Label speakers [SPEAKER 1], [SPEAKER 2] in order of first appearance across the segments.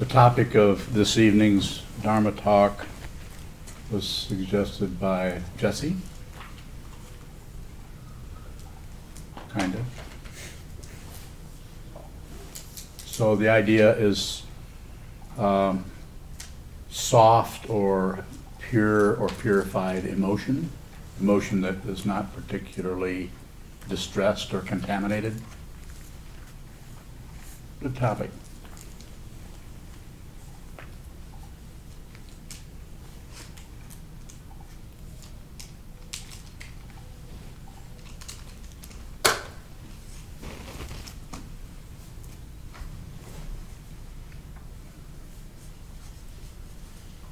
[SPEAKER 1] The topic of this evening's Dharma talk was suggested by Jesse. Kind of. So the idea is soft or pure or purified emotion, emotion that is not particularly distressed or contaminated. Good topic.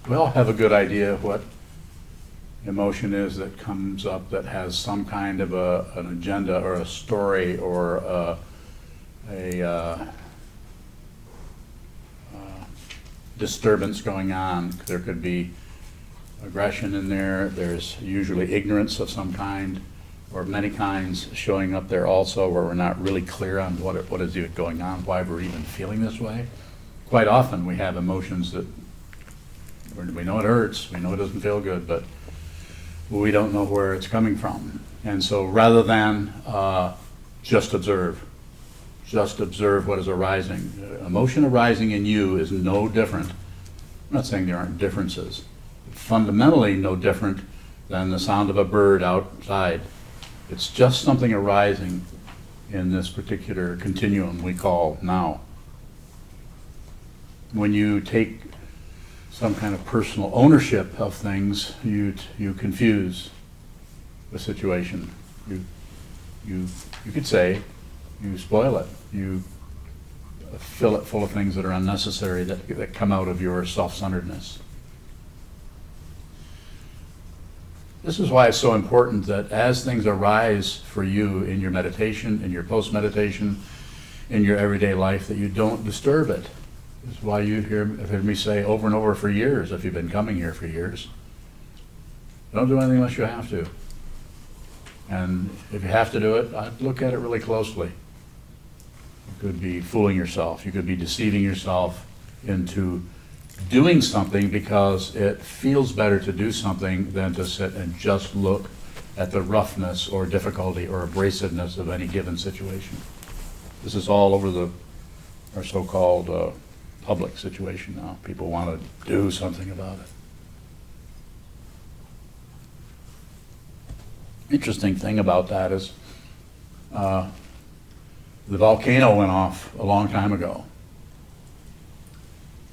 [SPEAKER 1] We all have a good idea of what emotion is that comes up that has some kind of an agenda or a story or a disturbance going on. There could be aggression in there. There's usually ignorance of some kind or many kinds showing up there also, where we're not really clear on what is even going on, why we're even feeling this way. Quite often we have emotions that we know it hurts, we know it doesn't feel good, but we don't know where it's coming from. And so rather than just observe what is arising. Emotion arising in you is no different. I'm not saying there aren't differences. Fundamentally no different than the sound of a bird outside. It's just something arising in this particular continuum we call now. When you take some kind of personal ownership of things, you confuse the situation. You could say you spoil it. You fill it full of things that are unnecessary that come out of your self-centeredness. This is why it's so important that as things arise for you in your meditation, in your post-meditation, in your everyday life, that you don't disturb it. This is why you have heard me say over and over for years, if you've been coming here for years, don't do anything unless you have to. And if you have to do it, I'd look at it really closely. You could be fooling yourself. You could be deceiving yourself into doing something because it feels better to do something than to sit and just look at the roughness or difficulty or abrasiveness of any given situation. This is all over our so-called public situation now. People want to do something about it. Interesting thing about that is the volcano went off a long time ago,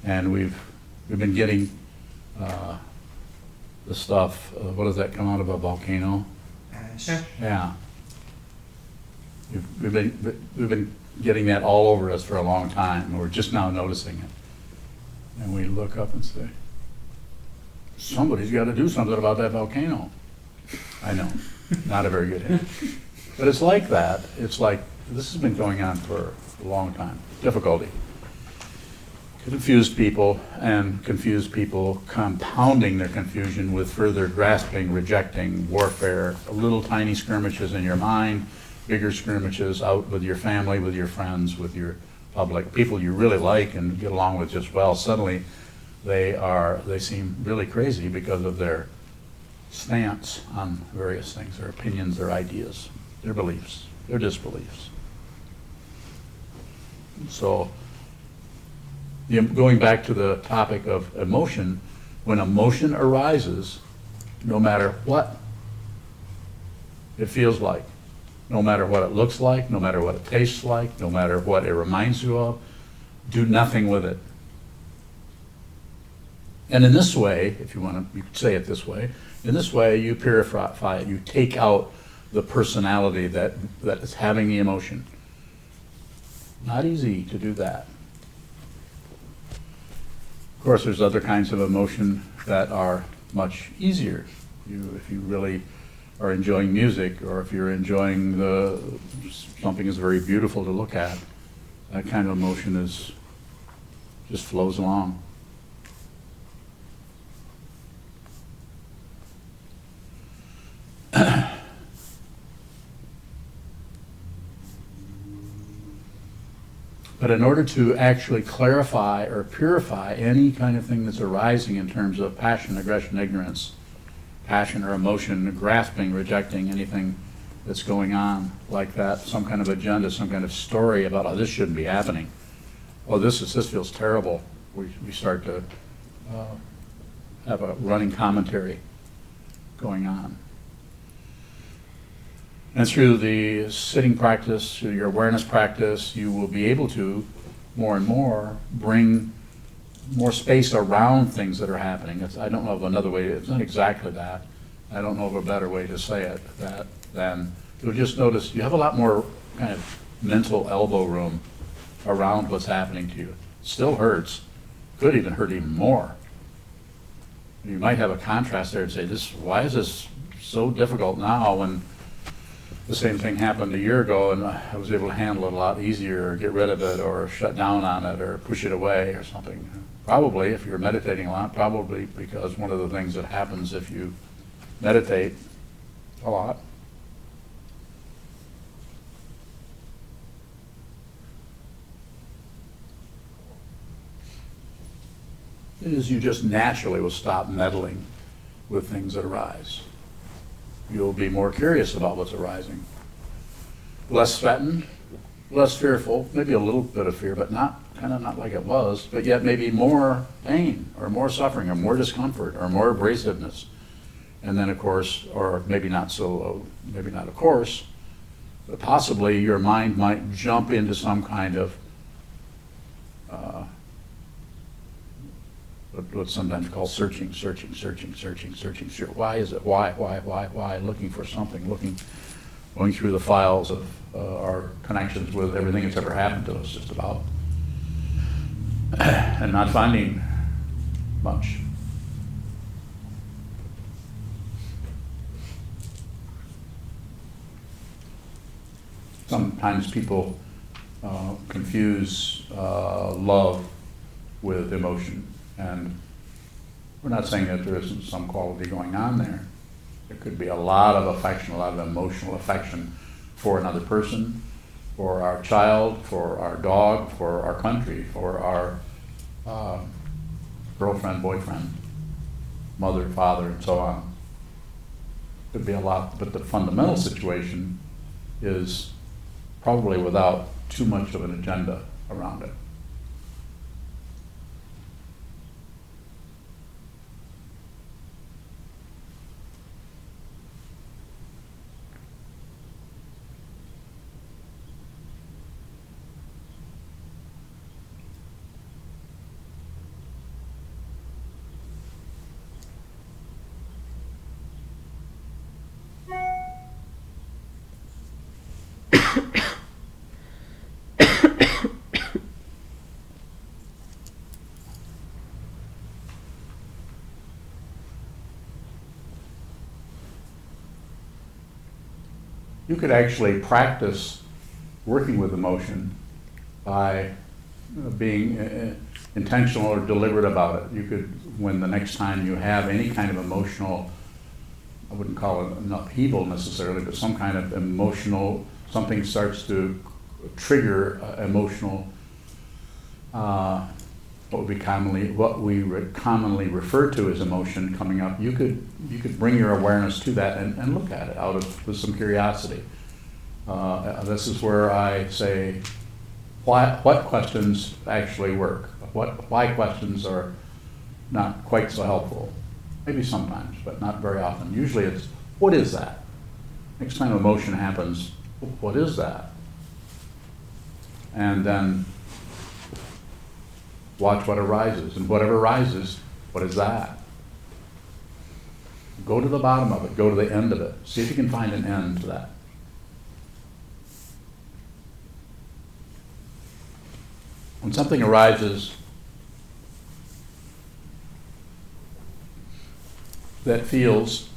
[SPEAKER 1] and we've been getting the stuff. What does that come out of a volcano?
[SPEAKER 2] Ash.
[SPEAKER 1] Yeah. We've been getting that all over us for a long time, and we're just now noticing it. And we look up and say, somebody's got to do something about that volcano. I know, not a very good hint. But it's like that. It's like, this has been going on for a long time. Difficulty. Confused people, and confused people compounding their confusion with further grasping, rejecting, warfare, little tiny skirmishes in your mind, bigger skirmishes out with your family, with your friends, with your public, people you really like and get along with just well. Suddenly they seem really crazy because of their stance on various things, their opinions, their ideas, their beliefs, their disbeliefs. So going back to the topic of emotion, when emotion arises, no matter what it feels like, no matter what it looks like, no matter what it tastes like, no matter what it reminds you of, do nothing with it. And in this way, if you want to, you could say it this way, in this way you purify it, you take out the personality that is having the emotion. Not easy to do that. Of course, there's other kinds of emotion that are much easier. If you really are enjoying music, or if you're enjoying something is very beautiful to look at, that kind of emotion just flows along. But in order to actually clarify or purify any kind of thing that's arising in terms of passion, aggression, ignorance, passion or emotion, grasping, rejecting anything that's going on like that, some kind of agenda, some kind of story about, oh, this shouldn't be happening. Oh, this feels terrible. We start to have a running commentary going on. And through the sitting practice, through your awareness practice, you will be able to more and more bring more space around things that are happening. I don't know of another way, it's not exactly that. I don't know of a better way to say it than you'll just notice you have a lot more kind of mental elbow room around what's happening to you. Still hurts, could even hurt even more. You might have a contrast there and say, why is this so difficult now when the same thing happened a year ago and I was able to handle it a lot easier, or get rid of it, or shut down on it, or push it away or something? Probably, if you're meditating a lot, probably because one of the things that happens if you meditate a lot is you just naturally will stop meddling with things that arise. You'll be more curious about what's arising. Less threatened, less fearful, maybe a little bit of fear, but not like it was, but yet maybe more pain or more suffering or more discomfort or more abrasiveness. And then of course, or maybe not of course, but possibly your mind might jump into some kind of what's sometimes called searching. Why is it? Why? Looking for something, going through the files of our connections with everything that's ever happened to us, just about, and not finding much. Sometimes people confuse love with emotion. And we're not saying that there isn't some quality going on there. There could be a lot of affection, a lot of emotional affection for another person, for our child, for our dog, for our country, for our girlfriend, boyfriend, mother, father, and so on. Could be a lot, but the fundamental situation is probably without too much of an agenda around it. You could actually practice working with emotion by being intentional or deliberate about it. You could, when the next time you have any kind of emotional, I wouldn't call it an upheaval necessarily, but some kind of emotional, something starts to trigger emotional, what we commonly refer to as emotion coming up. You could bring your awareness to that and look at it with some curiosity. This is where I say, what questions actually work? Why questions are not quite so helpful? Maybe sometimes, but not very often. Usually it's, what is that? Next time emotion happens, what is that? And then watch what arises, and whatever arises, what is that? Go to the bottom of it, go to the end of it. See if you can find an end to that. When something arises that feels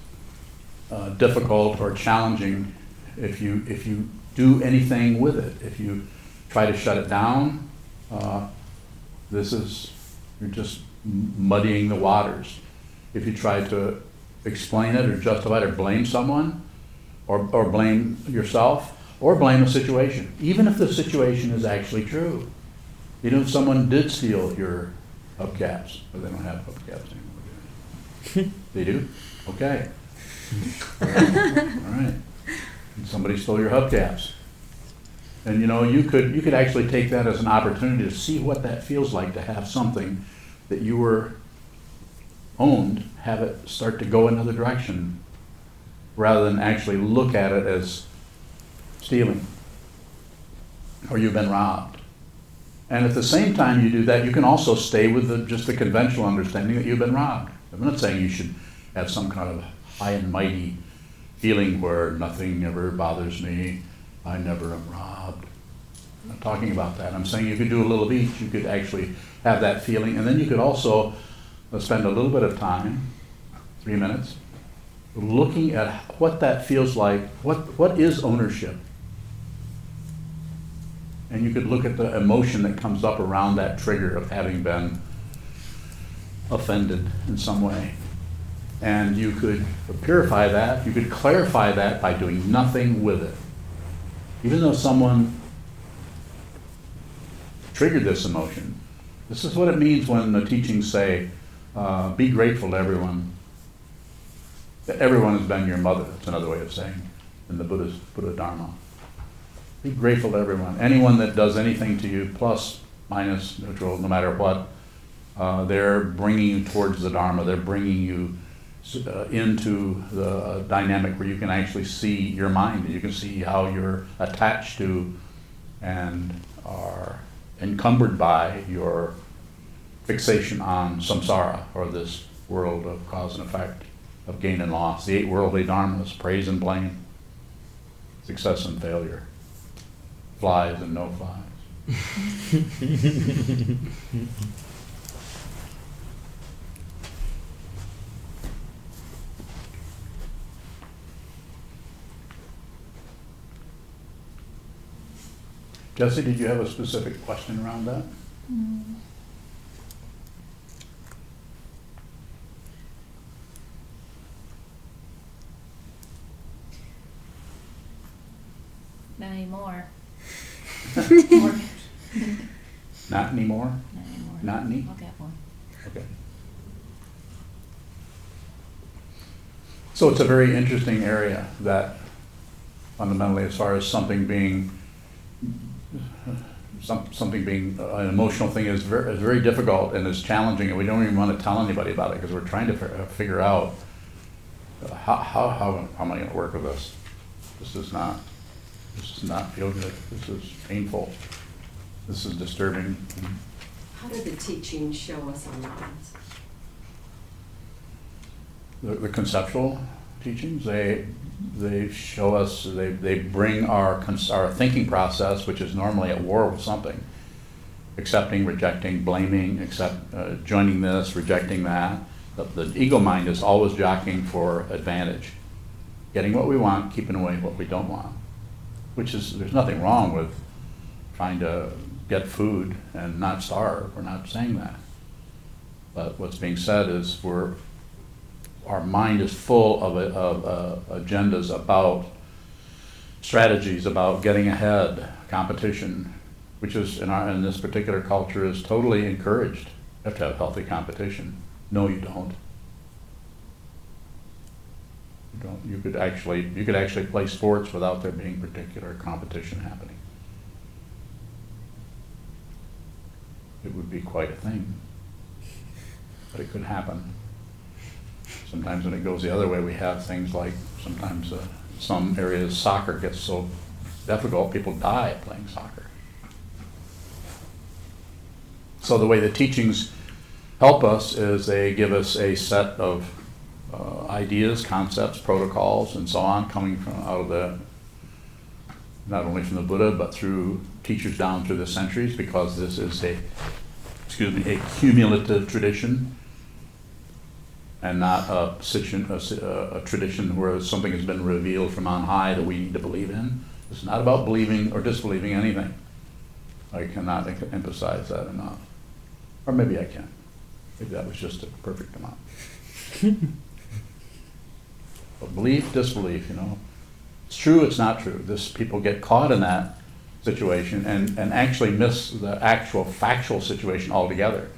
[SPEAKER 1] difficult or challenging, if you do anything with it, if you try to shut it down, you're just muddying the waters. If you try to explain it or justify it or blame someone, or blame yourself, or blame a situation, even if the situation is actually true. Even if someone did steal your hubcaps, but they don't have hubcaps anymore, do they? They do? Okay. All right. And somebody stole your hubcaps. And you know, you could actually take that as an opportunity to see what that feels like to have something that you were owned, have it start to go another direction, rather than actually look at it as stealing, or you've been robbed. And at the same time you do that, you can also stay with just the conventional understanding that you've been robbed. I'm not saying you should have some kind of high and mighty feeling where nothing ever bothers me, I never am robbed. I'm not talking about that. I'm saying you could do a little of each. You could actually have that feeling, and then you could also spend a little bit of time, 3 minutes, looking at what that feels like. What is ownership? And you could look at the emotion that comes up around that trigger of having been offended in some way. And you could purify that, you could clarify that by doing nothing with it. Even though someone triggered this emotion, this is what it means when the teachings say, be grateful to everyone. That everyone has been your mother. That's another way of saying in the Buddha Dharma. Be grateful to everyone. Anyone that does anything to you, plus, minus, neutral, no matter what, they're bringing you towards the Dharma. They're bringing you into the dynamic where you can actually see your mind. You can see how you're attached to and are encumbered by your fixation on samsara, or this world of cause and effect, of gain and loss. The 8 worldly dharmas: praise and blame, success and failure, flies and no flies. Jesse, did you have a specific question around that?
[SPEAKER 2] Not anymore.
[SPEAKER 1] Not anymore?
[SPEAKER 2] Not anymore.
[SPEAKER 1] Not any?
[SPEAKER 2] I'll get one.
[SPEAKER 1] Okay. So it's a very interesting area, that fundamentally, as far as something being an emotional thing, is very difficult and is challenging, and we don't even want to tell anybody about it because we're trying to figure out how am I going to work with this? This does not feel good. This is painful. This is disturbing.
[SPEAKER 3] How do the teachings show us our minds?
[SPEAKER 1] The conceptual teachings, they show us, they bring our thinking process, which is normally at war with something, accepting, rejecting, blaming, joining this, rejecting that. The ego mind is always jockeying for advantage, getting what we want, keeping away what we don't want, which is, there's nothing wrong with trying to get food and not starve. We're not saying that. But what's being said is our mind is full of agendas about strategies, about getting ahead, competition, which is in this particular culture is totally encouraged. You have to have healthy competition. No, you don't. You don't. You could actually play sports without there being particular competition happening. It would be quite a thing, but it could happen. Sometimes when it goes the other way, we have things like sometimes some areas soccer gets so difficult, people die playing soccer. So the way the teachings help us is they give us a set of ideas, concepts, protocols, and so on, coming from out of not only from the Buddha, but through teachers down through the centuries, because this is a cumulative tradition, and not a tradition where something has been revealed from on high that we need to believe in. It's not about believing or disbelieving anything. I cannot emphasize that enough. Or maybe I can. Maybe that was just a perfect amount. But belief, disbelief, it's true, it's not true. People get caught in that situation and actually miss the actual factual situation altogether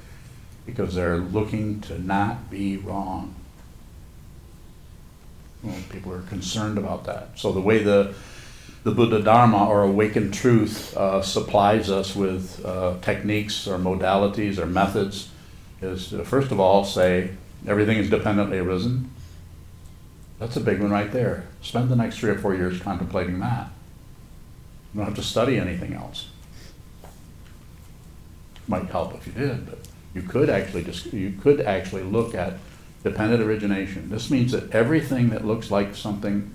[SPEAKER 1] because they're looking to not be wrong. Well, people are concerned about that. So the way the Buddha Dharma or awakened truth supplies us with techniques or modalities or methods is to, first of all, say everything is dependently arisen. That's a big one right there. Spend the next 3 or 4 years contemplating that. You don't have to study anything else. Might help if you did, but you could actually look at dependent origination. This means that everything that looks like something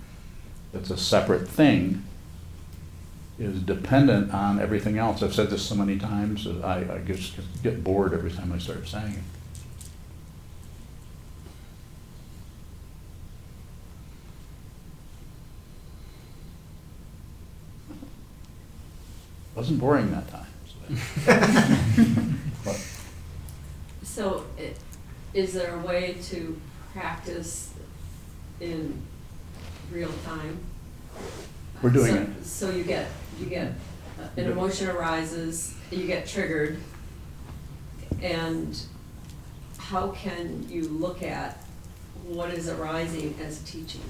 [SPEAKER 1] that's a separate thing is dependent on everything else. I've said this so many times that I just get bored every time I start saying it. Wasn't boring that time. But
[SPEAKER 3] So, is there a way to practice in real time?
[SPEAKER 1] we're doing it.
[SPEAKER 3] So you get, an emotion arises, you get triggered, and how can you look at what is arising as teaching?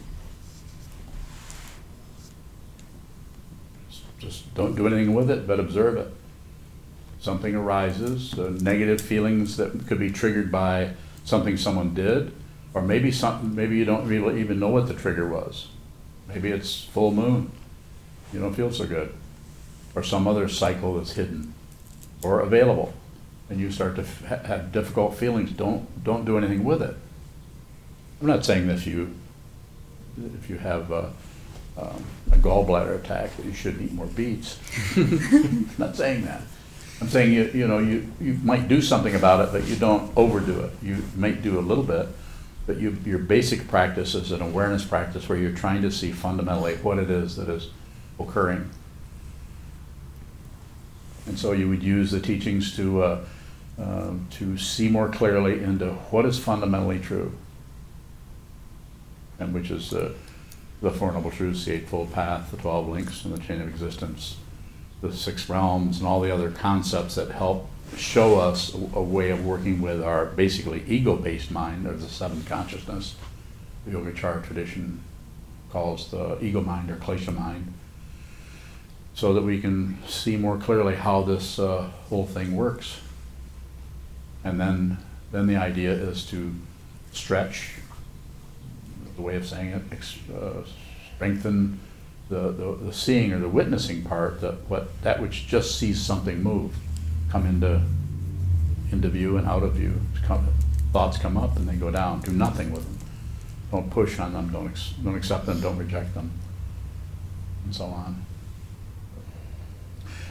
[SPEAKER 1] Just don't do anything with it, but observe it. Something arises, negative feelings that could be triggered by something someone did, or maybe you don't really even know what the trigger was. Maybe it's full moon, you don't feel so good, or some other cycle that's hidden or available, and you start to have difficult feelings. Don't do anything with it. I'm not saying that if you have a gallbladder attack that you shouldn't eat more beets. I'm not saying that. I'm saying you might do something about it, but you don't overdo it. You might do a little bit, but your basic practice is an awareness practice where you're trying to see fundamentally what it is that is occurring. And so you would use the teachings to see more clearly into what is fundamentally true, and which is the Four Noble Truths, the Eightfold Path, the 12 links in the chain of existence, the 6 realms, and all the other concepts that help show us a way of working with our basically ego-based mind, or the 7th consciousness. The Yogacara tradition calls the ego mind or klesha mind, so that we can see more clearly how this whole thing works. And then the idea is to stretch, the way of saying it, strengthen the seeing or the witnessing part, that which just sees something move, come into view and out of view. Thoughts come up and they go down. Do nothing with them. Don't push on them. Don't accept them. Don't reject them, and so on.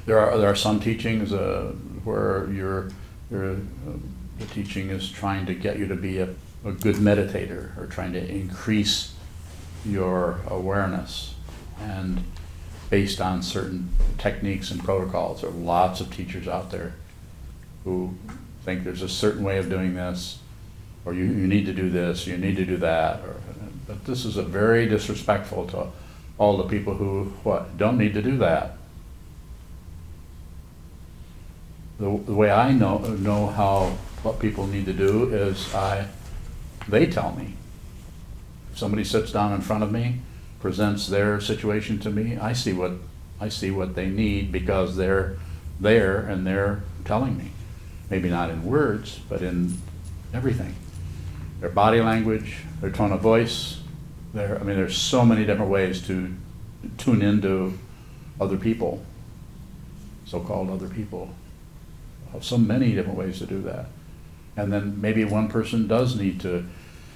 [SPEAKER 1] There are some teachings where the teaching is trying to get you to be a good meditator, or trying to increase your awareness, and based on certain techniques and protocols. There are lots of teachers out there who think there's a certain way of doing this, or you need to do this, you need to do that. But this is very disrespectful to all the people who don't need to do that. The way I know what people need to do is they tell me. If somebody sits down in front of me, presents their situation to me, I see what they need, because they're there and they're telling me. Maybe not in words, but in everything. Their body language, their tone of voice. There's so many different ways to tune into other people, so-called other people. So many different ways to do that. And then maybe one person does need to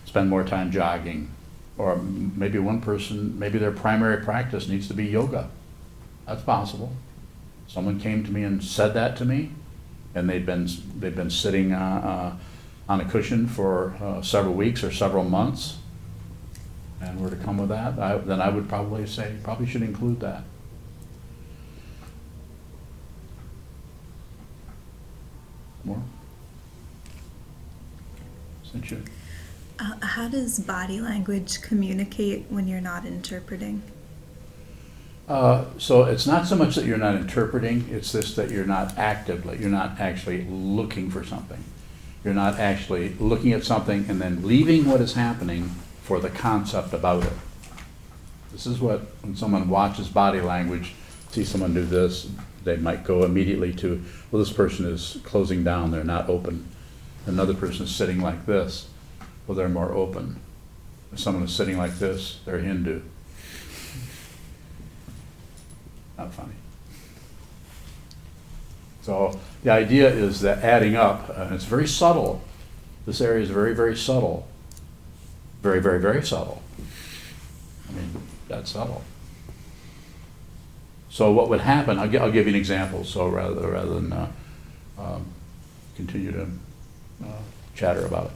[SPEAKER 1] spend more time jogging, or maybe maybe their primary practice needs to be yoga. That's possible. Someone came to me and said that to me, and they've been sitting on a cushion for several weeks or several months, and were to come with that, then I would probably say you probably should include that. More? Since you.
[SPEAKER 4] How does body language communicate when you're not interpreting?
[SPEAKER 1] So it's not so much that you're not interpreting, it's this that you're not actively, you're not actually looking for something. You're not actually looking at something and then leaving what is happening for the concept about it. This is what, when someone watches body language, see someone do this, they might go immediately to, well, this person is closing down, they're not open. Another person is sitting like this, well, they're more open. If someone is sitting like this, they're Hindu. Not funny. So the idea is that adding up, and it's very subtle. This area is very, very subtle. Very, very, very subtle. I mean, that's subtle. So what would happen, I'll give you an example, so rather than continue to chatter about it.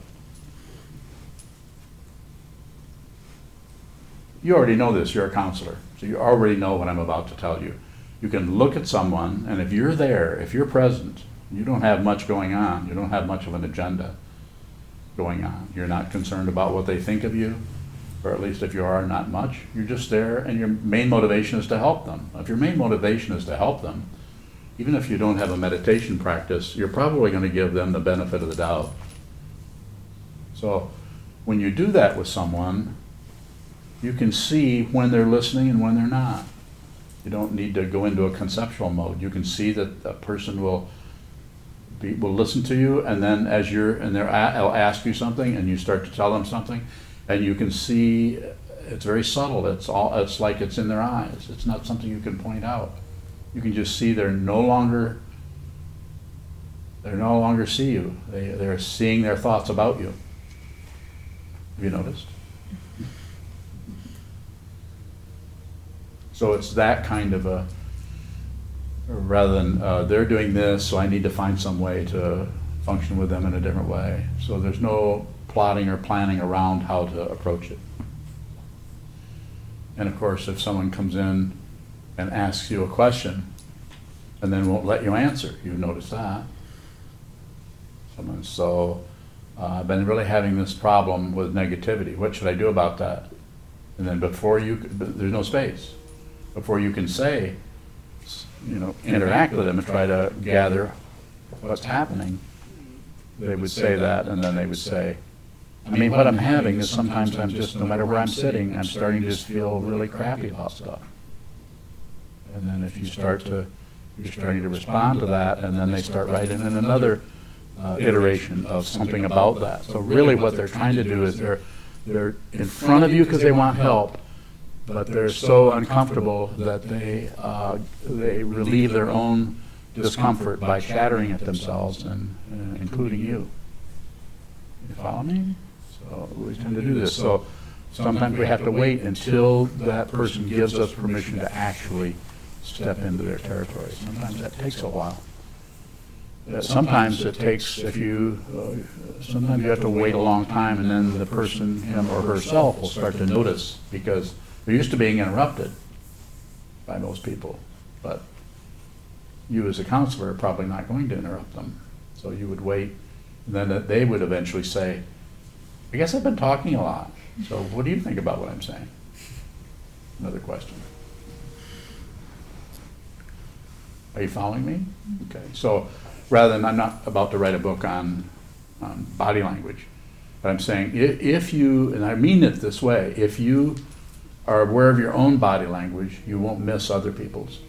[SPEAKER 1] You already know this, you're a counselor, so you already know what I'm about to tell you. You can look at someone, and if you're there, if you're present, you don't have much going on, you don't have much of an agenda going on. You're not concerned about what they think of you, or at least if you are, not much. You're just there, and your main motivation is to help them. If your main motivation is to help them, even if you don't have a meditation practice, you're probably going to give them the benefit of the doubt. So when you do that with someone, you can see when they're listening and when they're not. You don't need to go into a conceptual mode. You can see that a person will listen to you, and then they'll ask you something, and you start to tell them something, and you can see it's very subtle. It's like it's in their eyes. It's not something you can point out. You can just see they're no longer see you. They're seeing their thoughts about you. Have you noticed? So it's that kind of a, rather than they're doing this, so I need to find some way to function with them in a different way. So there's no plotting or planning around how to approach it. And of course, if someone comes in and asks you a question and then won't let you answer, you've noticed that. I've been really having this problem with negativity. What should I do about that? And then there's no space. Before you can say, interact with them and try to gather what's happening, they would say that, and then they would say, what I'm having is sometimes I'm just, no matter where I'm sitting, I'm starting to just feel really crappy about stuff. And then if you're starting to respond to that, and then they start writing in another iteration of something about that. So really what they're trying to do is they're in front of you because they want help, but they're so uncomfortable that they relieve their own discomfort by shattering at themselves, and including you. You follow me? So we tend to do this. So sometimes we have to wait until that person gives us permission to actually step into their territory. Sometimes that takes a while. Sometimes it takes, sometimes you have to wait a long time, and then the person, him or herself, will start to notice, because they're used to being interrupted by most people. But you as a counselor are probably not going to interrupt them. So you would wait, and then they would eventually say, I guess I've been talking a lot, so what do you think about what I'm saying? Another question. Are you following me? Okay, so rather than, I'm not about to write a book on body language, but I'm saying if you, and I mean it this way, if you are aware of your own body language, you won't miss other people's.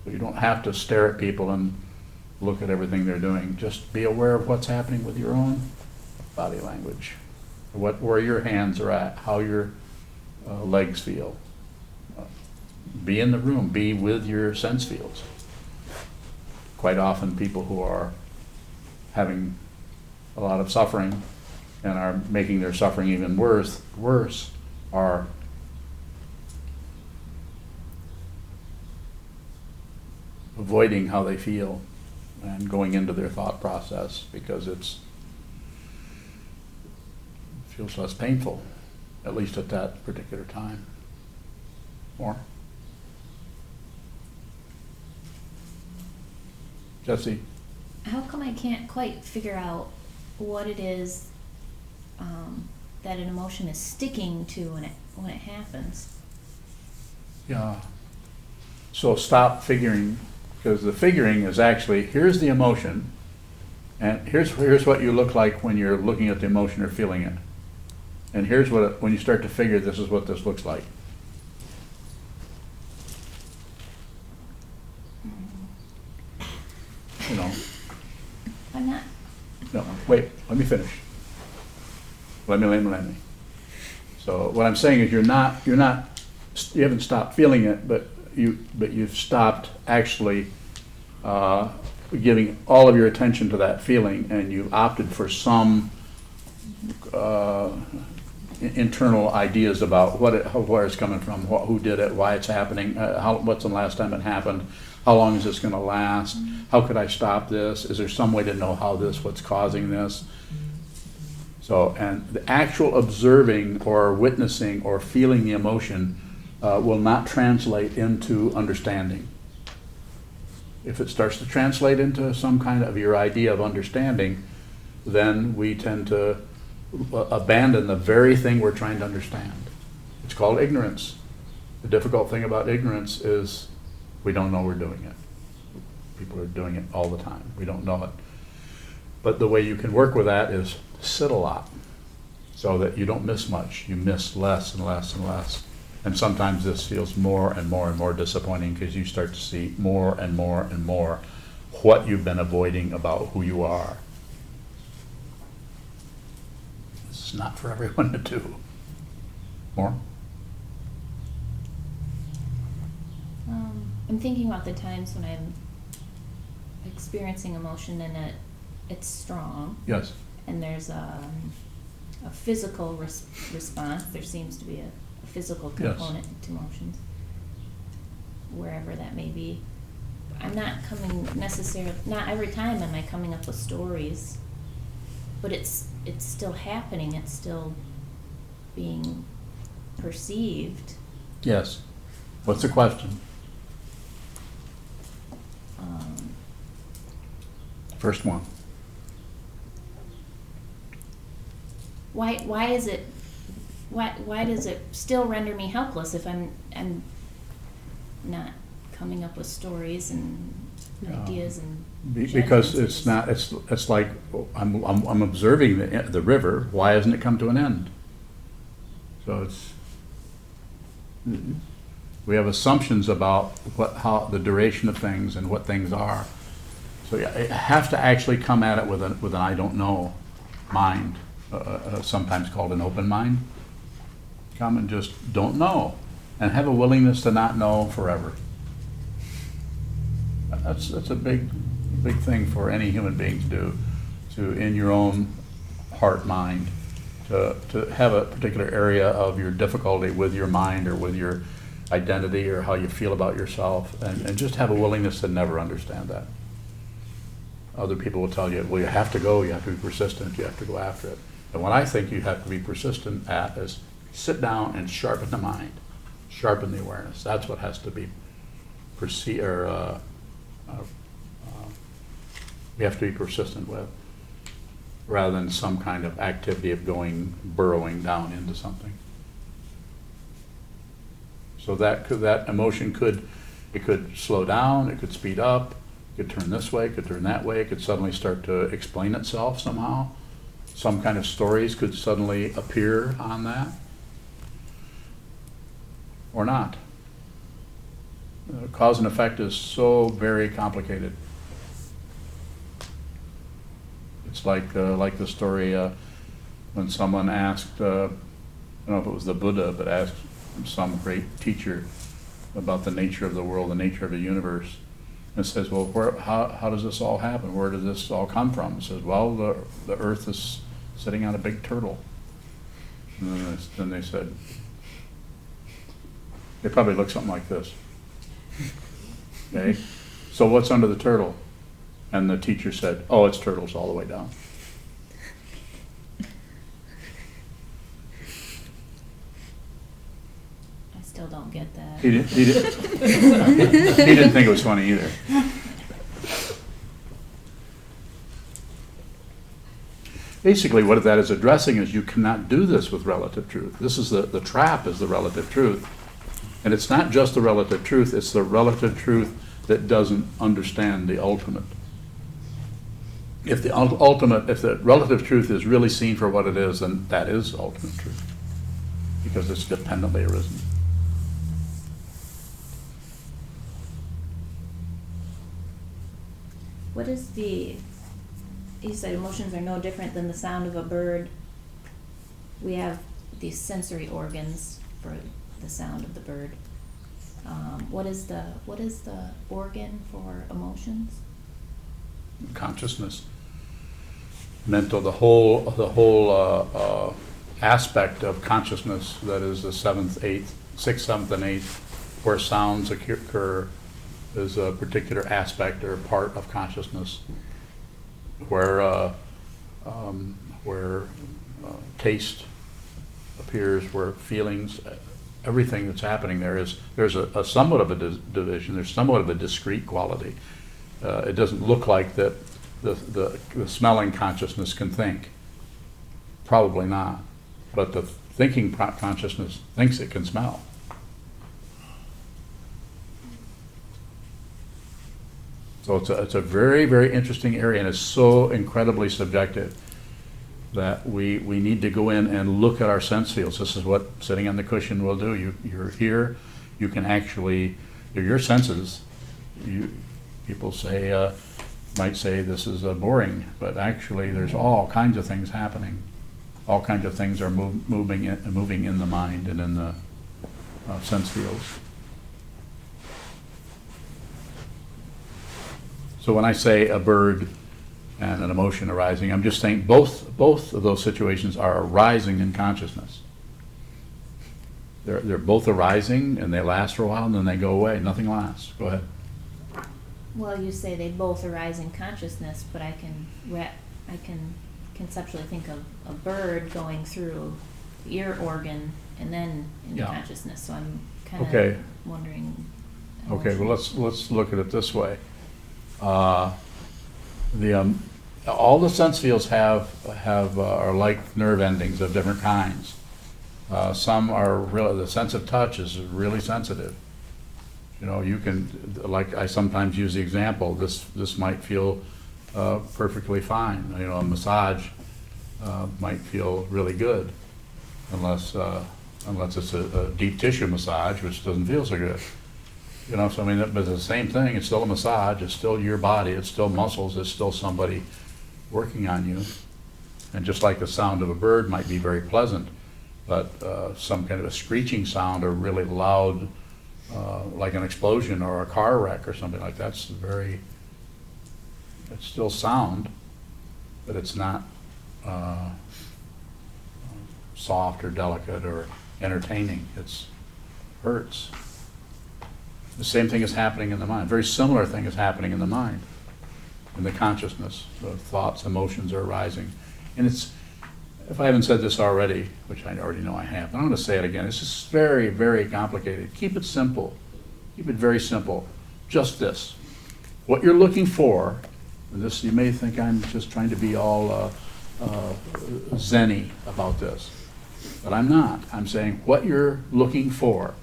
[SPEAKER 1] So you don't have to stare at people and look at everything they're doing. Just be aware of what's happening with your own body language, where your hands are at, how your legs feel. Be in the room, be with your sense fields. Quite often people who are having a lot of suffering and are making their suffering even worse are avoiding how they feel and going into their thought process because it feels less painful, at least at that particular time. More? Jesse?
[SPEAKER 2] How come I can't quite figure out what it is that an emotion is sticking to when it happens?
[SPEAKER 1] Yeah. So stop figuring, because the figuring is actually, here's the emotion, and here's what you look like when you're looking at the emotion or feeling it. And here's what, when you start to figure, this is what this looks like. You know,
[SPEAKER 2] I'm not,
[SPEAKER 1] no, wait, let me finish. Let me. So what I'm saying is you haven't stopped feeling it, but you've stopped actually giving all of your attention to that feeling, and you've opted for some internal ideas about where it's coming from, who did it, why it's happening, what's the last time it happened, how long is this going to last, how could I stop this, is there some way to know what's causing this? So, and the actual observing or witnessing or feeling the emotion will not translate into understanding. If it starts to translate into some kind of your idea of understanding, then we tend to abandon the very thing we're trying to understand. It's called ignorance. The difficult thing about ignorance is we don't know we're doing it. People are doing it all the time. We don't know it. But the way you can work with that is sit a lot so that you don't miss much. You miss less and less and less. And sometimes this feels more and more and more disappointing because you start to see more and more and more what you've been avoiding about who you are. This is not for everyone to do. More?
[SPEAKER 2] I'm thinking about the times when I'm experiencing emotion and it's strong.
[SPEAKER 1] Yes.
[SPEAKER 2] And there's a physical response. There seems to be a physical component to emotions, wherever that may be. I'm not coming necessarily, not every time am I coming up with stories, but it's still happening. It's still being perceived.
[SPEAKER 1] Yes. What's the question? First one.
[SPEAKER 2] Why is it? Why does it still render me helpless if I'm not coming up with stories and ideas and
[SPEAKER 1] Because
[SPEAKER 2] judgments?
[SPEAKER 1] it's not. It's like I'm observing the river. Why hasn't it come to an end? So it's. We have assumptions about how the duration of things and what things are. So you have to actually come at it with an I don't know mind, sometimes called an open mind. Come and just don't know, and have a willingness to not know forever. That's a big thing for any human being to do, in your own heart mind, to have a particular area of your difficulty with your mind or with your identity or how you feel about yourself, and just have a willingness to never understand that. Other people will tell you, well, you have to be persistent, you have to go after it. And what I think you have to be persistent at is sit down and sharpen the mind, sharpen the awareness. That's what has to be we have to be persistent with, rather than some kind of activity of burrowing down into something. So that emotion could slow down, it could speed up, it could turn this way, it could turn that way, it could suddenly start to explain itself somehow. Some kind of stories could suddenly appear on that, or not. Cause and effect is so very complicated. It's like the story when someone asked, I don't know if it was the Buddha, but asked some great teacher about the nature of the world, the nature of the universe. And it says, well, how does this all happen? Where does this all come from? It says, well, the earth is sitting on a big turtle. And then they said, it probably looks something like this. Okay, so what's under the turtle? And the teacher said, oh, it's turtles all the way down.
[SPEAKER 2] I still don't get that.
[SPEAKER 1] He didn't think it was funny either. Basically, what that is addressing is you cannot do this with relative truth. This is the trap is the relative truth. And it's not just the relative truth, it's the relative truth that doesn't understand the ultimate. If the ultimate, if the relative truth is really seen for what it is, then that is ultimate truth, because it's dependently arisen.
[SPEAKER 2] What is you said emotions are no different than the sound of a bird. We have these sensory organs for the sound of the bird. What is the organ for emotions?
[SPEAKER 1] Consciousness, mental, the whole aspect of consciousness that is the sixth, seventh, and eighth, where sounds occur, is a particular aspect or part of consciousness, where taste appears, where feelings, everything that's happening there's a somewhat of a division. There's somewhat of a discrete quality. It doesn't look like that the smelling consciousness can think. Probably not. But the thinking consciousness thinks it can smell. So it's a very, very interesting area, and it's so incredibly subjective that we need to go in and look at our sense fields. This is what sitting on the cushion will do. You're here, you can actually, your senses, people might say this is boring, but actually there's all kinds of things happening. All kinds of things are moving in the mind and in the sense fields. So when I say a bird and an emotion arising, I'm just saying both of those situations are arising in consciousness. They're both arising, and they last for a while, and then they go away. Nothing lasts. Go ahead.
[SPEAKER 2] Well, you say they both arise in consciousness, but I can conceptually think of a bird going through the ear organ and then into consciousness. So I'm kind of wondering.
[SPEAKER 1] Okay. Well, let's look at it this way. All the sense fields are like nerve endings of different kinds. Some are really, the sense of touch is really sensitive. You know, you can, like I sometimes use the example, this might feel perfectly fine. You know, a massage might feel really good, unless it's a deep tissue massage, which doesn't feel so good. You know, so I mean, but it's the same thing. It's still a massage. It's still your body. It's still muscles. It's still somebody working on you. And just like the sound of a bird might be very pleasant, but some kind of a screeching sound or really loud, like an explosion or a car wreck or something like that, it's still sound, but it's not soft or delicate or entertaining. It hurts. The same thing is happening in the mind. Very similar thing is happening in the mind, in the consciousness. The thoughts, emotions are arising. And it's, if I haven't said this already, which I already know I have, but I'm going to say it again. It's just very, very complicated. Keep it simple. Keep it very simple. Just this. What you're looking for, and this, you may think I'm just trying to be all zen-y about this, but I'm not. I'm saying what you're looking for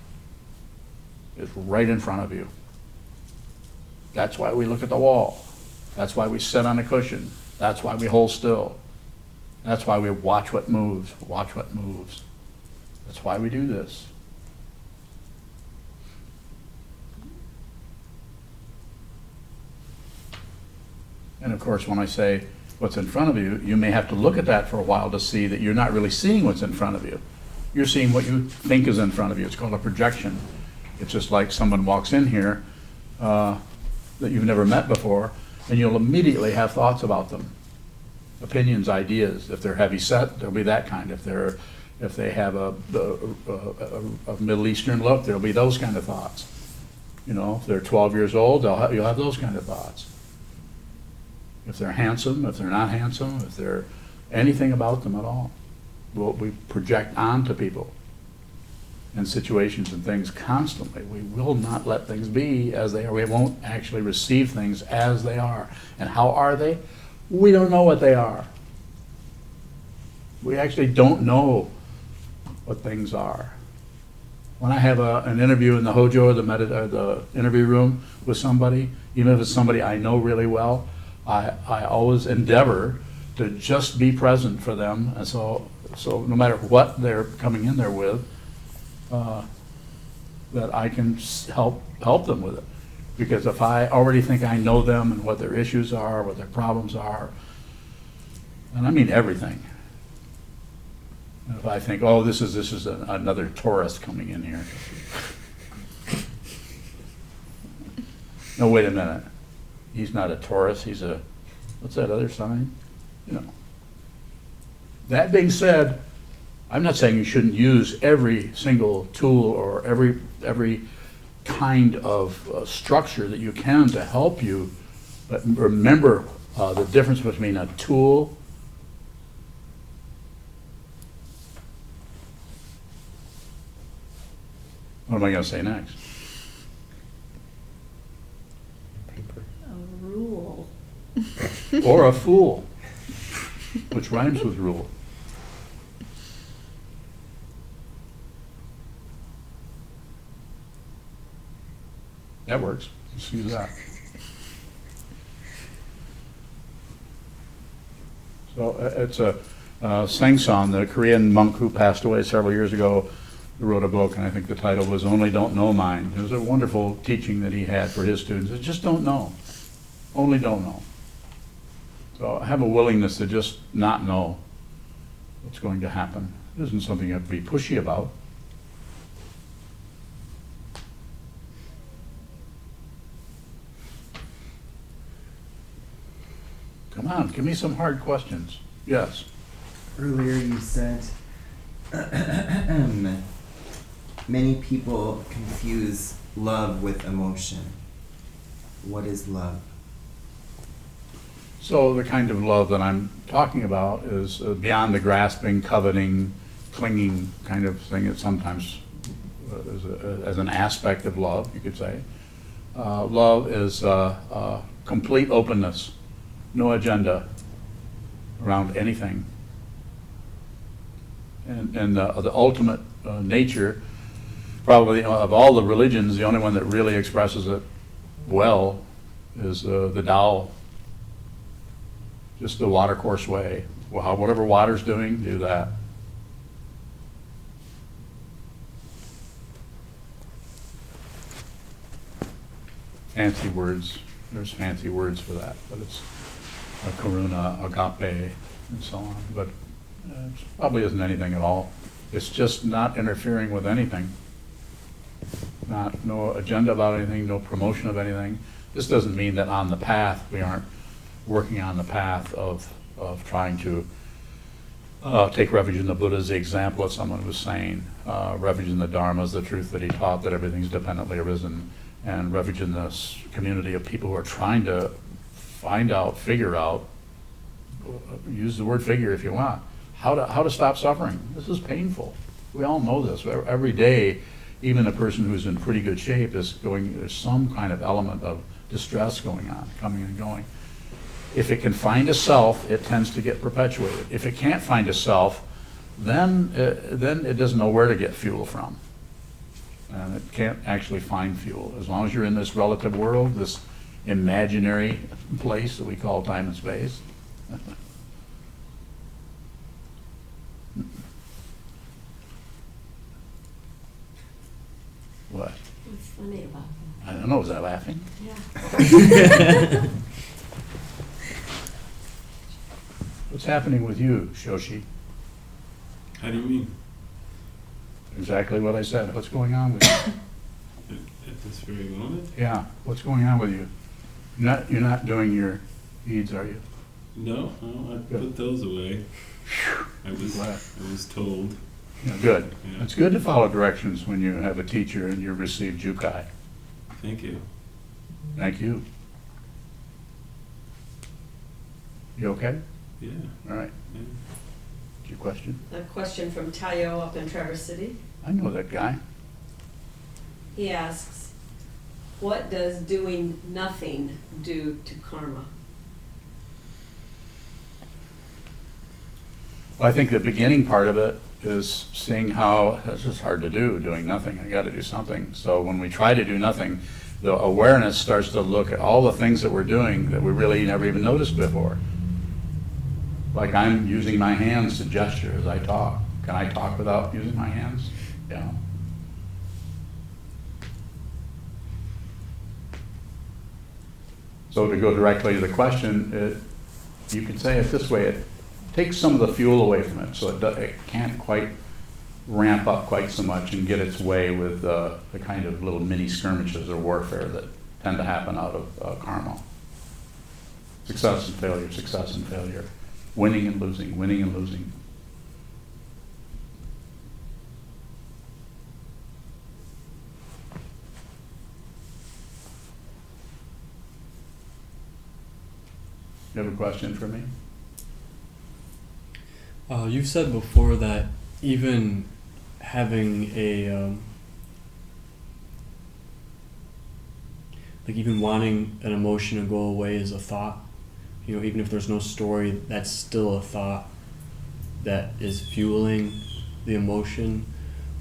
[SPEAKER 1] is right in front of you. That's why we look at the wall. That's why we sit on a cushion. That's why we hold still. That's why we watch what moves, watch what moves. That's why we do this. And of course, when I say what's in front of you, you may have to look at that for a while to see that you're not really seeing what's in front of you. You're seeing what you think is in front of you. It's called a projection. It's just like someone walks in here that you've never met before, and you'll immediately have thoughts about them. Opinions, ideas. If they're heavy set, there'll be that kind. If they have a Middle Eastern look, there'll be those kind of thoughts. You know, if they're 12 years old, you'll have those kind of thoughts. If they're handsome, if they're not handsome, if they're anything about them at all, we project onto people and situations and things constantly. We will not let things be as they are. We won't actually receive things as they are. And how are they? We don't know what they are. We actually don't know what things are. When I have an interview in the Hojo or the interview room with somebody, even if it's somebody I know really well, I always endeavor to just be present for them. And so no matter what they're coming in there with, that I can help them with it. Because if I already think I know them and what their issues are, what their problems are, and I mean everything. If I think, oh, this is another tourist coming in here. No, wait a minute. He's not a tourist. He's a, what's that other sign? You know. That being said, I'm not saying you shouldn't use every single tool or every kind of structure that you can to help you, but remember the difference between a tool What am I going to say next?
[SPEAKER 2] A rule.
[SPEAKER 1] Or a fool, which rhymes with rule. That works. Let's use that. So it's a Sengsan, the Korean monk who passed away several years ago, who wrote a book, and I think the title was Only Don't Know Mind. It was a wonderful teaching that he had for his students. They just don't know. Only don't know. So have a willingness to just not know what's going to happen. It isn't something you have to be pushy about. Come on, give me some hard questions. Yes.
[SPEAKER 4] Earlier you said many people confuse love with emotion. What is love?
[SPEAKER 1] So the kind of love that I'm talking about is beyond the grasping, coveting, clinging kind of thing that sometimes as an aspect of love, you could say. Love is complete openness, no agenda around anything. And the ultimate nature, probably of all the religions, the only one that really expresses it well is the Tao. Just the watercourse way. Well, whatever water's doing, do that. Fancy words. There's fancy words for that, but it's karuna, agape, and so on. But it probably isn't anything at all. It's just not interfering with anything. No agenda about anything, no promotion of anything. This doesn't mean that on the path we aren't working on the path of trying to take refuge in the Buddha as the example of someone who was saying, refuge in the Dharma is the truth that he taught, that everything's dependently arisen, and refuge in this community of people who are trying to find out, figure out, use the word figure if you want, how to stop suffering. This is painful. We all know this. Every day, even a person who's in pretty good shape is going, there's some kind of element of distress going on, coming and going. If it can find a self, it tends to get perpetuated. If it can't find a self, then it doesn't know where to get fuel from. And it can't actually find fuel. As long as you're in this relative world, this imaginary place that we call time and space. What?
[SPEAKER 3] What's funny about that?
[SPEAKER 1] I don't know, was I laughing?
[SPEAKER 3] Yeah.
[SPEAKER 1] What's happening with you, Shoshi?
[SPEAKER 5] How do you mean?
[SPEAKER 1] Exactly what I said. What's going on with you?
[SPEAKER 5] At this very moment?
[SPEAKER 1] Yeah, what's going on with you? You're not doing your deeds, are you?
[SPEAKER 5] No, I
[SPEAKER 1] Good.
[SPEAKER 5] put those away. I
[SPEAKER 1] Glad.
[SPEAKER 5] was told.
[SPEAKER 1] Yeah, good.
[SPEAKER 5] Yeah.
[SPEAKER 1] It's good to follow directions when you have a teacher and you receive jukai.
[SPEAKER 5] Thank you.
[SPEAKER 1] Thank you. You okay?
[SPEAKER 5] Yeah.
[SPEAKER 1] All right.
[SPEAKER 5] Yeah.
[SPEAKER 1] What's your question?
[SPEAKER 3] A question from Tayo up in Traverse City.
[SPEAKER 1] I know that guy.
[SPEAKER 3] He asks, what does doing nothing do to karma?
[SPEAKER 1] Well, I think the beginning part of it is seeing how this is hard to do, doing nothing. I got to do something. So when we try to do nothing, the awareness starts to look at all the things that we're doing that we really never even noticed before. Like I'm using my hands to gesture as I talk. Can I talk without using my hands? Yeah. So to go directly to the question, you could say it this way: it takes some of the fuel away from it, so it can't quite ramp up quite so much and get its way with the kind of little mini skirmishes or warfare that tend to happen out of karma. Success and failure, winning and losing, winning and losing. You have a question for me?
[SPEAKER 6] You've said before that even having a like even wanting an emotion to go away is a thought. You know, even if there's no story, that's still a thought that is fueling the emotion.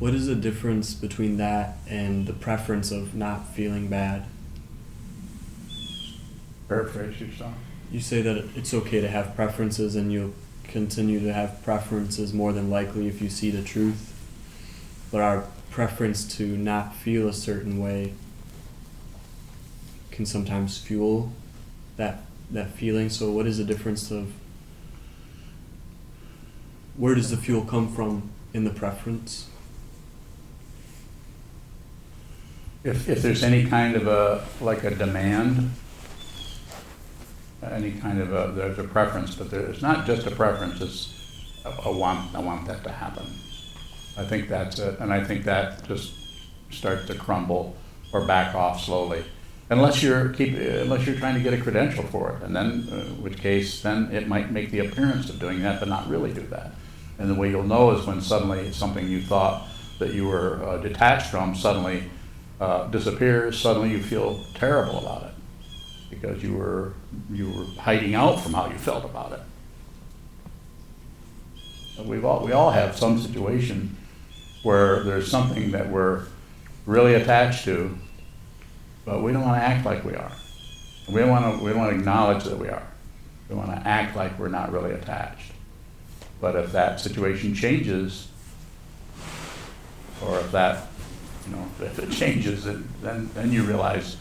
[SPEAKER 6] What is the difference between that and the preference of not feeling bad?
[SPEAKER 1] Paraphrase yourself.
[SPEAKER 6] You say that it's okay to have preferences, and you'll continue to have preferences more than likely if you see the truth. But our preference to not feel a certain way can sometimes fuel that feeling. So what is the difference of, where does the fuel come from in the preference?
[SPEAKER 1] If there's any kind of a demand, any kind of there's a preference, but it's not just a preference, it's a want. I want that to happen. I think that's it, and I think that just starts to crumble or back off slowly, unless you're trying to get a credential for it, and then in which case then it might make the appearance of doing that, but not really do that. And the way you'll know is when suddenly something you thought that you were detached from suddenly disappears. Suddenly you feel terrible about it, because you were hiding out from how you felt about it. And we all have some situation where there's something that we're really attached to, but we don't want to act like we are. We don't want to acknowledge that we are. We want to act like we're not really attached. But if that situation changes, or if it changes, then you realize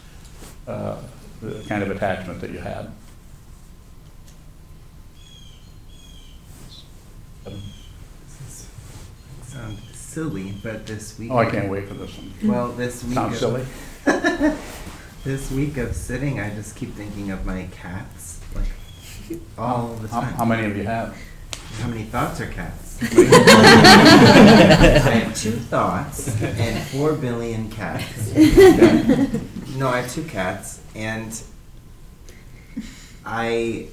[SPEAKER 1] the kind of attachment that you had.
[SPEAKER 4] This sounds silly, but this week.
[SPEAKER 1] Oh, I can't wait for this one.
[SPEAKER 4] Well, this week.
[SPEAKER 1] Sounds silly.
[SPEAKER 4] This week of sitting, I just keep thinking of my cats, like all the time.
[SPEAKER 1] How many of you have?
[SPEAKER 4] How many thoughts are cats? I have 2 thoughts and 4 billion cats. No, I have 2 cats, and I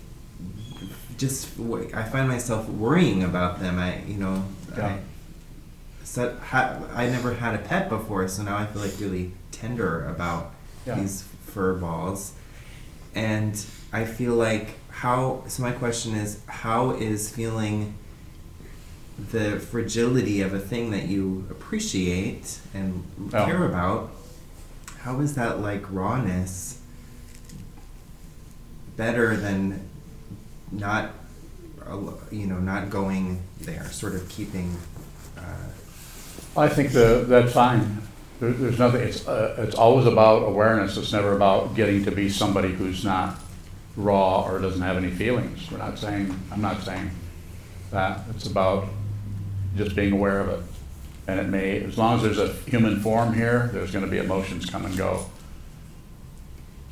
[SPEAKER 4] find myself worrying about them. I never had a pet before, so now I feel like really tender about these fur balls, and I feel like so my question is, how is feeling the fragility of a thing that you appreciate and care about, how is that like rawness better than not going there, sort of keeping
[SPEAKER 1] I think that's fine. There's nothing. It's always about awareness. It's never about getting to be somebody who's not raw or doesn't have any feelings. I'm not saying that. It's about just being aware of it. And it may, as long as there's a human form here, there's going to be emotions come and go.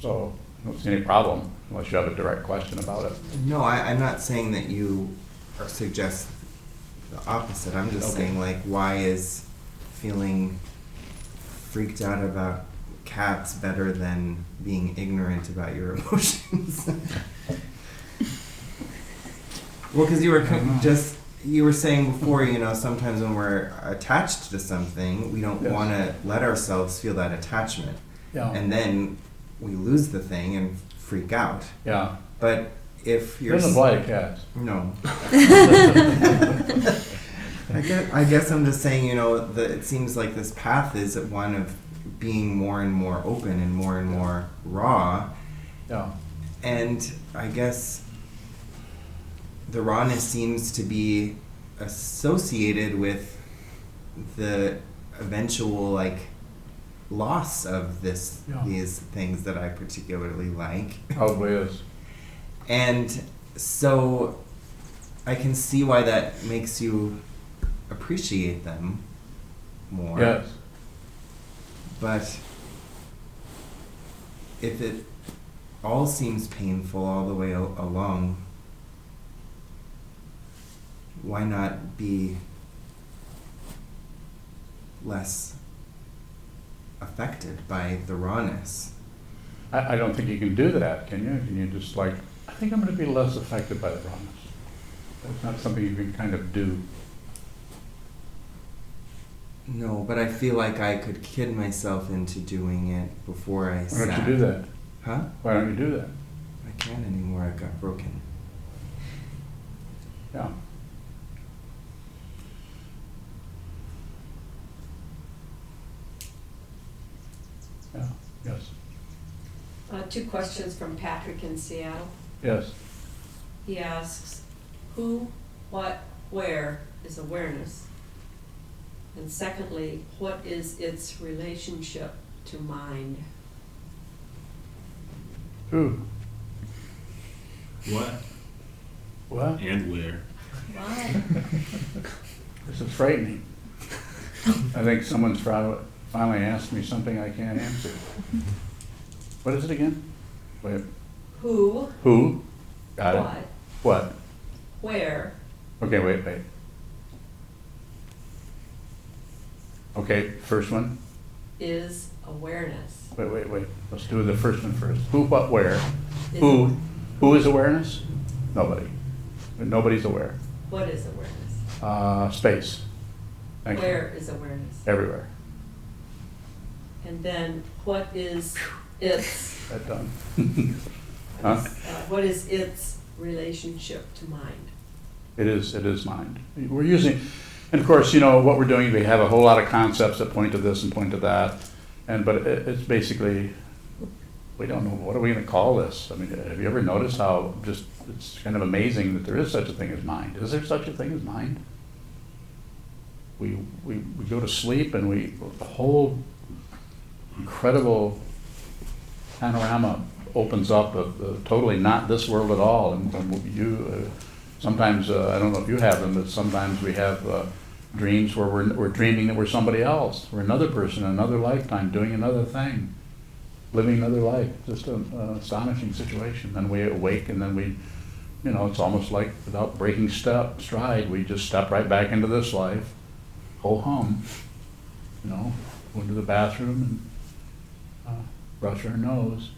[SPEAKER 1] So I don't see any problem unless you have a direct question about it.
[SPEAKER 4] No, I'm not saying that you suggest the opposite. I'm just saying, like, why is feeling freaked out about cats better than being ignorant about your emotions? Well, because you were saying before, sometimes when we're attached to something, we don't want to let ourselves feel that attachment.
[SPEAKER 1] Yeah.
[SPEAKER 4] And then we lose the thing and freak out.
[SPEAKER 1] Yeah.
[SPEAKER 4] But if you're...
[SPEAKER 1] It doesn't apply to cats.
[SPEAKER 4] No. I guess I'm just saying, that it seems like this path is one of being more and more open and more raw.
[SPEAKER 1] Yeah.
[SPEAKER 4] And I guess the rawness seems to be associated with the eventual loss of these things that I particularly like.
[SPEAKER 1] Probably is.
[SPEAKER 4] And so I can see why that makes you appreciate them more.
[SPEAKER 1] Yes.
[SPEAKER 4] But if it all seems painful all the way along, why not be less affected by the rawness?
[SPEAKER 1] I don't think you can do that, can you? Can you just I think I'm going to be less affected by the rawness. That's not something you can kind of do.
[SPEAKER 4] No, but I feel like I could kid myself into doing it before I sat.
[SPEAKER 1] Why don't you do that?
[SPEAKER 4] Huh?
[SPEAKER 1] Why don't you do that?
[SPEAKER 4] I can't anymore. I got broken.
[SPEAKER 1] Yeah. Yeah. Yes.
[SPEAKER 3] 2 questions from Patrick in Seattle.
[SPEAKER 1] Yes.
[SPEAKER 3] He asks, who, what, where is awareness? And secondly, what is its relationship to mind?
[SPEAKER 1] Who?
[SPEAKER 5] What
[SPEAKER 1] What?
[SPEAKER 5] and where?
[SPEAKER 2] Why?
[SPEAKER 1] This is frightening. I think someone's finally asked me something I can't answer. What is it again? Wait.
[SPEAKER 3] Who,
[SPEAKER 1] Who? Got it.
[SPEAKER 3] what,
[SPEAKER 1] What?
[SPEAKER 3] where
[SPEAKER 1] Okay, wait. Okay, first one.
[SPEAKER 3] is awareness?
[SPEAKER 1] Wait. Let's do the first one first. Who, what, where?
[SPEAKER 3] Is
[SPEAKER 1] Who is awareness? Nobody. Nobody's aware.
[SPEAKER 3] What is awareness?
[SPEAKER 1] Space. Thank you.
[SPEAKER 3] Where is awareness?
[SPEAKER 1] Everywhere.
[SPEAKER 3] And then what is its,
[SPEAKER 1] That done. Huh?
[SPEAKER 3] what is its relationship to mind?
[SPEAKER 1] It is mind. We're using, and of course, what we're doing, we have a whole lot of concepts that point to this and point to that, but it's basically, we don't know, what are we going to call this? I mean, have you ever noticed how it's kind of amazing that there is such a thing as mind? Is there such a thing as mind? We go to sleep and the whole incredible panorama opens up of totally not this world at all. And you sometimes, I don't know if you have them, but sometimes we have dreams where we're dreaming that we're somebody else. We're another person, another lifetime, doing another thing, living another life. Just an astonishing situation. Then we awake and then we, it's almost like without breaking stride, we just step right back into this life. Ho hum, go into the bathroom and brush our nose.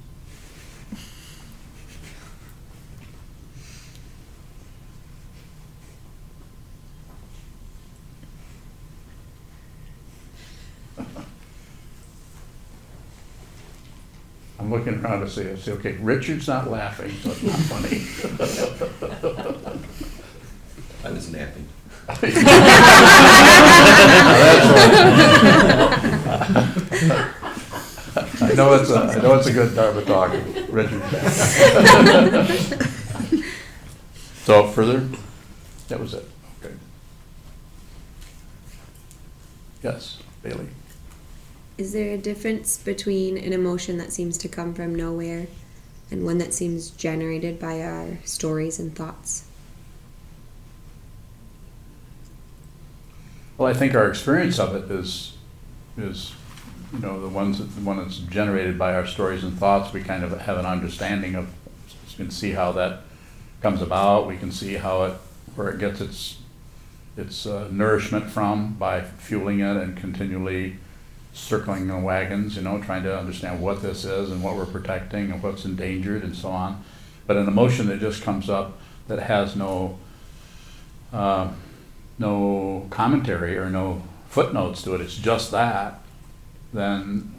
[SPEAKER 1] I'm looking around to see, okay, Richard's not laughing, so it's not funny.
[SPEAKER 7] I was napping.
[SPEAKER 1] I know it's a good Dharma talk, Richard. So further, that was it. Okay. Yes, Bailey.
[SPEAKER 8] Is there a difference between an emotion that seems to come from nowhere and one that seems generated by our stories and thoughts?
[SPEAKER 1] Well, I think our experience of it is the one that's generated by our stories and thoughts. We kind of have an understanding of. We can see how that comes about. We can see where it gets its nourishment from by fueling it and continually circling the wagons. Trying to understand what this is and what we're protecting and what's endangered and so on. But an emotion that just comes up that has no commentary or no footnotes to it, it's just that, then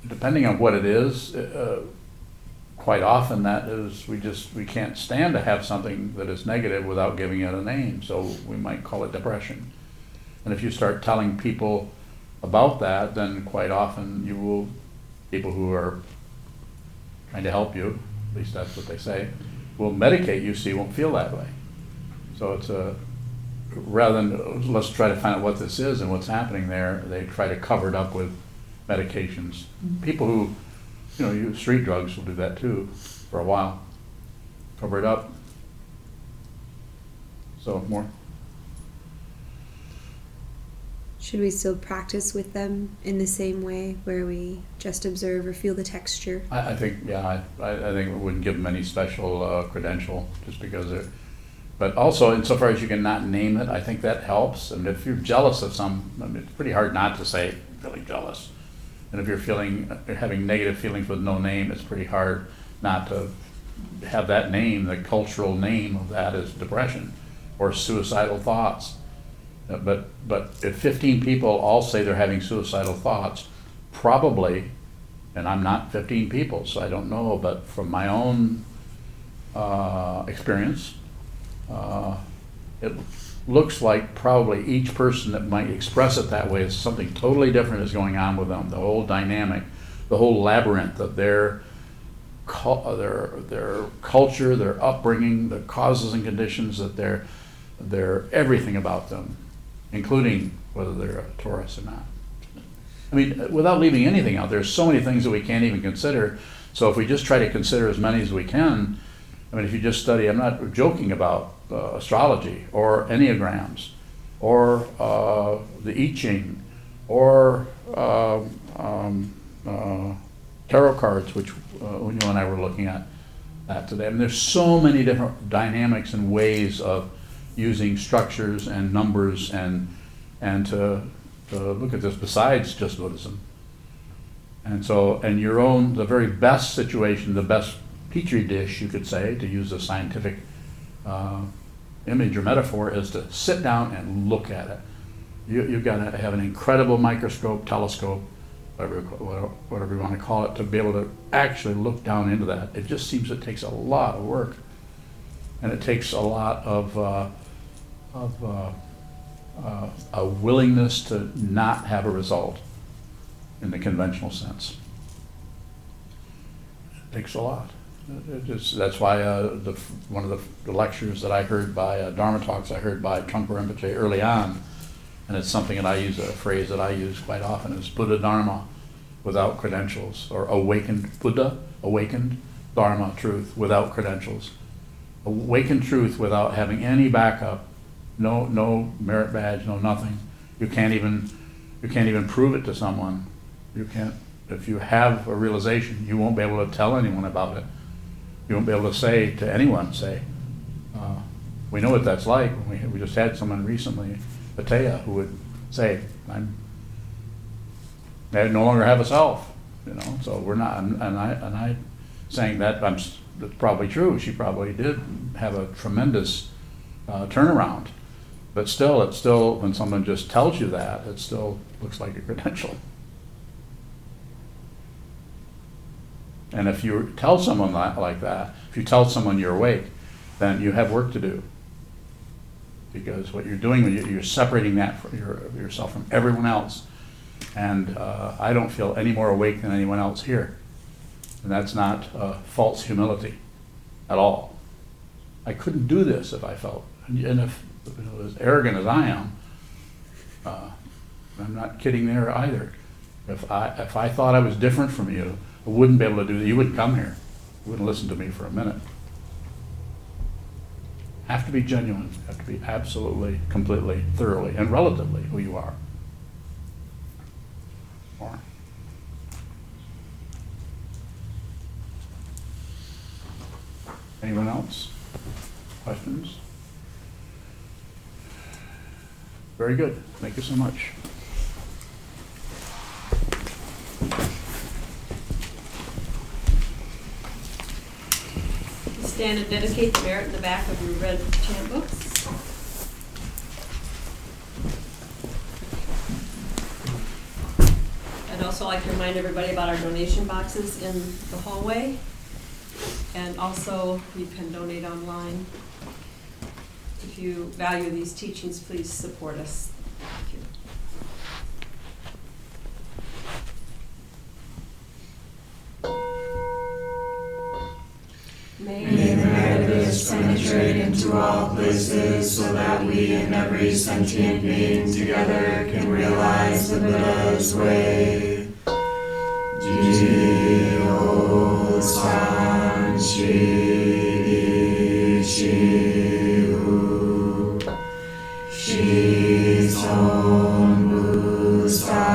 [SPEAKER 1] depending on what it is, quite often that is, we can't stand to have something that is negative without giving it a name, so we might call it depression. And if you start telling people about that, then quite often people who are trying to help you, at least that's what they say, will medicate you so you won't feel that way. So it's rather than let's try to find out what this is and what's happening there, they try to cover it up with medications. People who, use street drugs will do that too for a while. Cover it up. So more.
[SPEAKER 8] Should we still practice with them in the same way, where we just observe or feel the texture?
[SPEAKER 1] I think, yeah, I think we wouldn't give them any special credential just because they're, but also insofar as you can not name it, I think that helps. And if you're jealous of it's pretty hard not to say feeling jealous. And if you're having negative feelings with no name, it's pretty hard not to have that name. The cultural name of that is depression or suicidal thoughts. But if 15 people all say they're having suicidal thoughts, probably, and I'm not 15 people, so I don't know, but from my own experience, it looks like probably each person that might express it that way is something totally different is going on with them. The whole dynamic, the whole labyrinth of their culture, their upbringing, the causes and conditions, that they're everything about them, including whether they're a Taurus or not. I mean, without leaving anything out, there's so many things that we can't even consider. So if we just try to consider as many as we can, I mean, if you just study, I'm not joking about astrology or enneagrams or the I Ching or tarot cards, which you and I were looking at that today. I mean, there's so many different dynamics and ways of using structures and numbers and to look at this besides just Buddhism. And so, and the very best situation, the best petri dish, you could say, to use a scientific image or metaphor, is to sit down and look at it. You've got to have an incredible microscope, telescope, whatever you want to call it, to be able to actually look down into that. It just seems it takes a lot of work, and it takes a lot of a willingness to not have a result in the conventional sense. It takes a lot. That's why one of the lectures that I heard by Dharma talks I heard by Trungpa Rinpoche early on, and it's something that I use, a phrase that I use quite often, is Buddha Dharma without credentials, or awakened Buddha, awakened Dharma, truth, without credentials. Awakened truth without having any backup, no merit badge, no nothing. You can't even prove it to someone. You can't. If you have a realization, you won't be able to tell anyone about it. You won't be able to say to anyone, we know what that's like. We just had someone recently, Patea, who would say, I no longer have a self, so we're not, and I saying that, that's probably true. She probably did have a tremendous turnaround, but still, when someone just tells you that, it still looks like a credential. And if you tell someone like that, if you tell someone you're awake, then you have work to do. Because what you're doing, you're separating that from yourself from everyone else. And I don't feel any more awake than anyone else here. And that's not false humility at all. I couldn't do this if I felt, and if as arrogant as I am, I'm not kidding there either. If I thought I was different from you, I wouldn't be able to do that. You wouldn't come here. You wouldn't listen to me for a minute. Have to be genuine. Have to be absolutely, completely, thoroughly, and relatively who you are. More. Anyone else? Questions? Very good. Thank you so much.
[SPEAKER 3] Stand and dedicate the merit in the back of your red chant books. I'd also like to remind everybody about our donation boxes in the hallway. And also, you can donate online. If you value these teachings, please support us. Thank you.
[SPEAKER 9] spread into all places so that we and every sentient being together can realize the Buddha's way. Jio San Shi Shihu Shizon Musa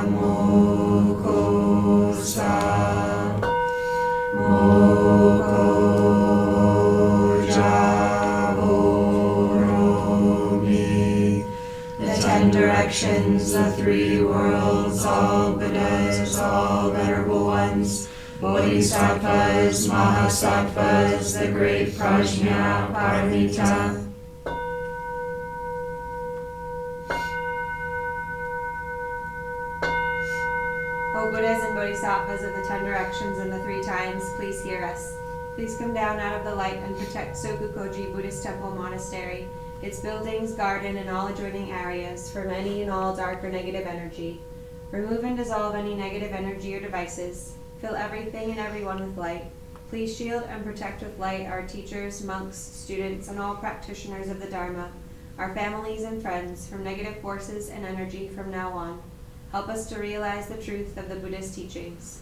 [SPEAKER 9] Mokosa Moko Jaboromi. The 10 directions, the 3 worlds, all Buddhas, all venerable ones, Bodhisattvas, Mahasattvas, the great Prajna Paramita.
[SPEAKER 10] O Buddhas and Bodhisattvas of the 10 directions and the 3 times, please hear us. Please come down out of the light and protect Sokukoji Buddhist Temple Monastery, its buildings, garden, and all adjoining areas from any and all dark or negative energy. Remove and dissolve any negative energy or devices. Fill everything and everyone with light. Please shield and protect with light our teachers, monks, students, and all practitioners of the Dharma, our families and friends from negative forces and energy from now on. Help us to realize the truth of the Buddhist teachings.